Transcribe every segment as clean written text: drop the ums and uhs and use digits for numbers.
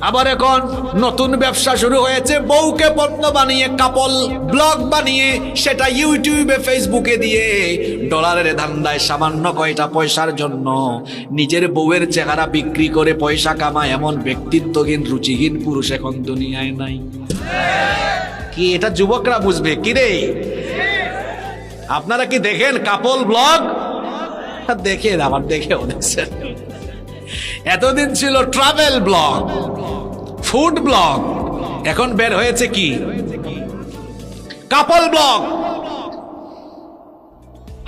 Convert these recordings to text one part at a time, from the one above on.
আবার এখন নতুন ব্যবসা শুরু হয়েছে, বউকে পণ্য বানিয়ে কাপল ব্লগ বানিয়ে সেটা ইউটিউবে ফেসবুকে দিয়ে ডলারের ধান্দায় সামান্য কয়টা পয়সার জন্য নিজের বউয়ের চেহারা বিক্রি করে পয়সা কামায় এমন ব্যক্তিত্বহীন রুচিহীন পুরুষ এখন দুনিয়ায় নাই। কি এটা যুবকরা বুঝবে কি রে? আপনারা কি দেখেন কাপল ব্লগ? দেখেন, আবার দেখেও দেখছেন। এতদিন ছিল ট্রাভেল ব্লগ, ফুড ব্লগ, এখন বের হয়েছে কি কাপল ব্লগ।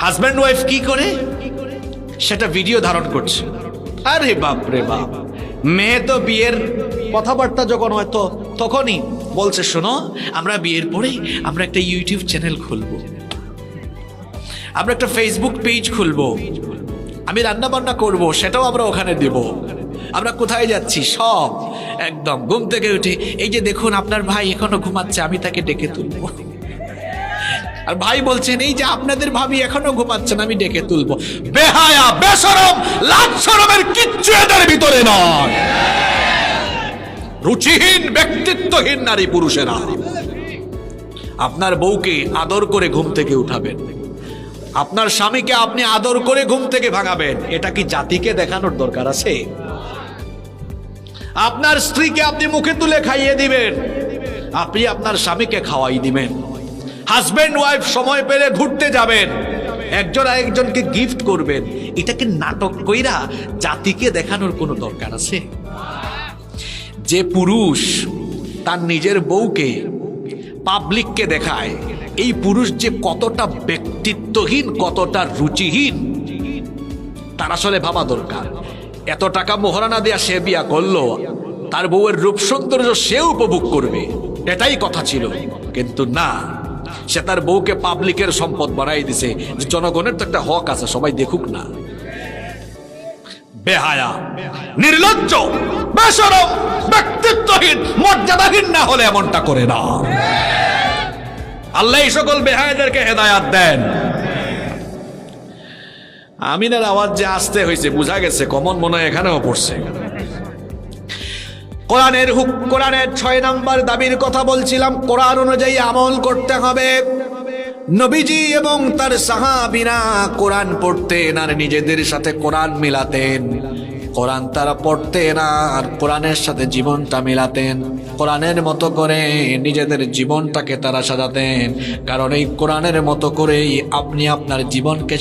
হাজব্যান্ড ওয়াইফ কি করে সেটা ভিডিও ধারণ করছে। আরে বাপ রে বাপ, মেয়ে তো বিয়ের কথাবার্তা যখন হয়তো তখনই বলছে, শোনো আমরা বিয়ের পরে আমরা একটা ইউটিউব চ্যানেল খুলবো, আমরা একটা ফেসবুক পেজ খুলবো, আমি রান্না বান্না করবো সেটাও আমরা ওখানে দেব, আমরা কোথায় যাচ্ছি সব একদম ঘুম থেকে উঠে এই যে দেখুন আপনার ভাই এখনো ঘুমাচ্ছে, আমি তাকে ডেকে তুলবো। আর ভাই বলছেন এই যে আপনাদের ভাবি এখনো ঘুমাচ্ছেন, আমি ডেকে তুলবো। বেহায়া, বেশরম, লাজ শরমের কিচ্ছু এদের ভিতরে নয়। রুচিহীন, ব্যক্তিত্বহীন নারী পুরুষেরা। আপনার বউকে আদর করে ঘুম থেকে উঠাবেন, আপনার স্বামীকে আপনি আদর করে ঘুম থেকে ভাঙাবেন, এটা কি জাতিকে দেখানোর দরকার আছে? আপনার স্ত্রীকে আপনি মুখে তুলে খাইয়ে দিবেন, আপনি আপনার স্বামীকে খাওয়াই দিবেন। হাজবেন্ড ওয়াইফ সময় পেলে ঘুরতে যাবেন, একজন আরেকজনকে গিফট করবেন, এটাকে নাটক কইরা জাতিকে দেখানোর কোনো দরকার আছে? যে পুরুষ তার নিজের বউকে পাবলিককে দেখায়, এই পুরুষ যে কতটা ব্যক্তিত্বহীন, কতটা রুচিহীন, তার আসলে ভাবা দরকার। এত টাকা মোহরানা দেয়া সে বিয়া করলো, তার বউয়ের রূপ সৌন্দর্য সে উপভোগ করবে, এটাই কথা ছিল। কিন্তু না, সে তার বউকে পাবলিকের সম্পদ বানাই দিছে, যে জনগণের তো একটা হক আছে, সবাই দেখুক না। বেহায়া, নির্লজ্জ, বেশরম, ব্যক্তিত্বহীন, মর্যাদাহীন না হলে এমনটা করে না। আল্লাহ এই সকল বেহায়াদেরকে হেদায়াত দেন। আমিনের আওয়াজ যে আসতে হয়েছে বোঝা গেছে, কমন মনে হয় এখানেও পড়ছে। কোরআনের 6 নাম্বার দাবির কথা বলছিলাম। কোরআন অনুযায়ী আমল করতে হবে। নবীজি এবং তার সাহাবীরা কোরআন পড়তেন আর নিজেদের সাথে কোরআন মিলাতেন। কোরআন তারা পড়তেন আর কোরআনের সাথে জীবনটা মিলাতেন, কোরআনের মতো করে নিজেদের জীবনটাকে তারা সাজাতেন। কারণ এই কোরআনের মতো করেই আপনি আপনার জীবনকে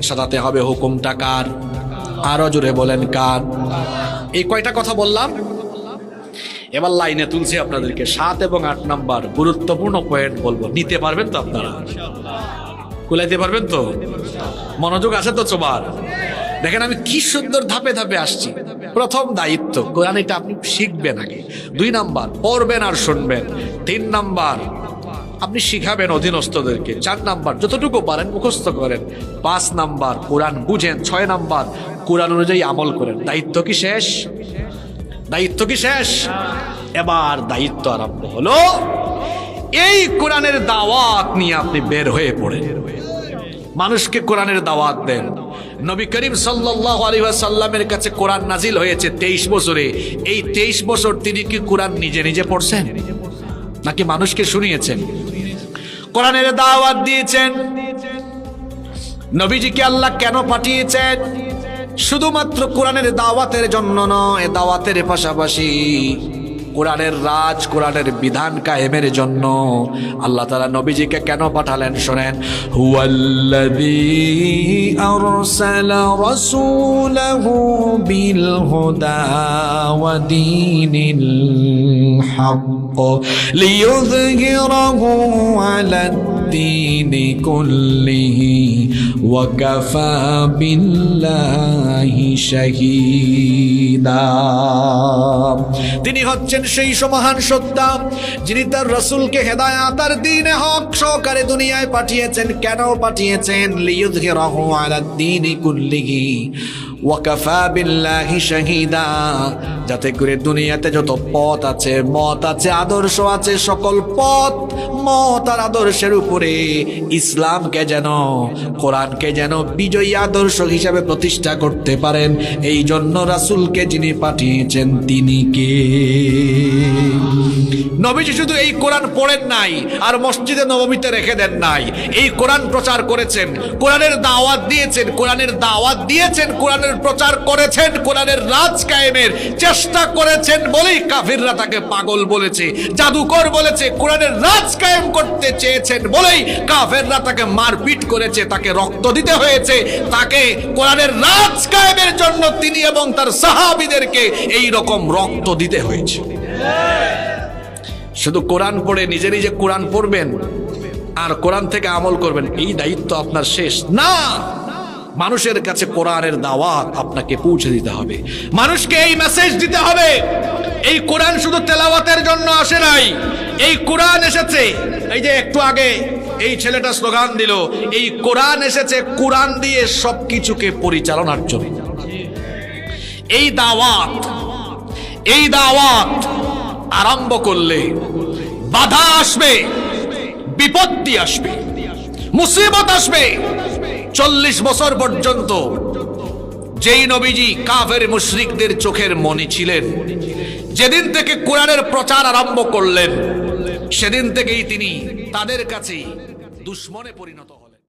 সাজাতে হবে। হুকুমটা কার? আরো জোরে বলেন কার? এই কয়টা কথা বললাম, এবার লাইনে তুলছি আপনাদেরকে 7 এবং 8 নাম্বার গুরুত্বপূর্ণ পয়েন্ট বলবো। নিতে পারবেন তো আপনারা? কুলাইতে পারবেন তো? মনোযোগ আছে তো সবার? দেখেন আমি কি সুন্দর ধাপে ধাপে আসছি। প্রথম দায়িত্ব, কোরআন এটা আপনি শিখবেন আগে। 2 নাম্বার পড়বেন আর শুনবেন। 3 নাম্বার আপনি শিখাবেন অধীনস্থদেরকে। 4 নাম্বার যতটুকু পারেন মুখস্থ করেন। 5 নাম্বার কোরআন বুঝেন। 6 নাম্বার কোরআন অনুযায়ী আমল করেন। দায়িত্ব কি শেষ? দায়িত্ব কি শেষ? এবার দায়িত্ব আরম্ভ হলো। এই কোরআনের দাওয়াত নিয়ে আপনি বের হয়ে পড়েন, মানুষকে কোরআনের দাওয়াত দেন। নবী করিম সাল্লাল্লাহু আলাইহি ওয়াসাল্লামের কাছে কোরআন নাজিল হয়েছে 23 বছরে। এই 23 বছর তিনি কি কোরআন নিজে নিজে পড়ছেন নাকি মানুষকে শুনিয়েছেন? কোরআনের দাওয়াত দিয়েছেন। নবীজিকে আল্লাহ কেন পাঠিয়েছেন? শুধুমাত্র কোরআনের দাওয়াতের জন্য নয়, দাওয়াতের পাশাপাশি কোরআনের রাজ, কোরআনের বিধান কায়েমের জন্য আল্লাহ তাআলা নবীজিকে কেন পাঠালেন শোনেন। হুয়াল্লাযী আরসালা রাসূলাহু বিল হুদা ওয়া দীনিল হক লিইয়ুযহিরাহু আলাদ দীনি কুল্লিহি ওয়া কাফা বিল্লাহি শাহীদা। তিনি হচ্ছেন সেই মহান সত্তা যিনি তার রাসূলকে হেদায়েত আর দ্বীনে হক সহকারে দুনিয়ায় পাঠিয়েছেন। কেন পাঠিয়েছেন? লিইয়ুযহিরাহু আলাদ দীনি কুল্লিহি ওয়াকাফা বিল্লাহি শাহিদা, যাতে করে দুনিয়াতে যত পথ আছে, মত আছে, আদর্শ আছে, সকল পথ মত আর আদর্শের উপরে ইসলামকে যেন, কোরআনকে যেন বিজয়ী আদর্শ হিসাবে প্রতিষ্ঠা করতে পারেন। এই জন্য রাসূলকে যিনি পাঠিয়েছেন তিনি কে? নবীজি শুধু এই কোরআন পড়েন নাই আর মসজিদে নববীতে রেখে দেন নাই, এই কোরআন প্রচার করেছেন, কোরআনের দাওয়াত দিয়েছেন, কোরআনের প্রচার করেছেন, কোরআনের রাজ কায়েমের চেষ্টা করেছেন বলেই কাফিররা তাকে পাগল বলেছে, জাদুকর বলেছে। কোরআনের রাজ কায়েম করতে চেয়েছেন বলেই কাফিররা তাকে মারপিট করেছে, তাকে রক্ত দিতে হয়েছে, তাকে কোরআনের রাজ কায়েমের জন্য তিনি এবং তার সাহাবীদেরকে এই রকম রক্ত দিতে হয়েছে। শুধু কোরআন পড়ে নিজে নিজে কোরআন পড়বেন আর কোরআন থেকে আমল করবেন, এই দায়িত্ব আপনার শেষ না। মানুষের কাছে কোরআনের দাওয়াত আপনাকে পৌঁছে দিতে হবে, মানুষকে এই মেসেজ দিতে হবে। এই কোরআন শুধু তেলাওয়াতের জন্য আসে নাই, এই কোরআন এসেছে, এই যে একটু আগে এই ছেলেটা স্লোগান দিল, এই কোরআন এসেছে কোরআন দিয়ে সবকিছুকে পরিচালনার জন্য। এই দাওয়াত আরম্ভ করলে বাধা আসবে, বিপত্তি আসবে, মুসিবত আসবে। 40 বছর পর্যন্ত যেই নবীজি কাফের মুশরিকদের চোখের মণি ছিলেন, যেদিন থেকে কোরআনের প্রচার আরম্ভ করলেন সেদিন থেকেই তিনি তাদের কাছে দুশমনে পরিণত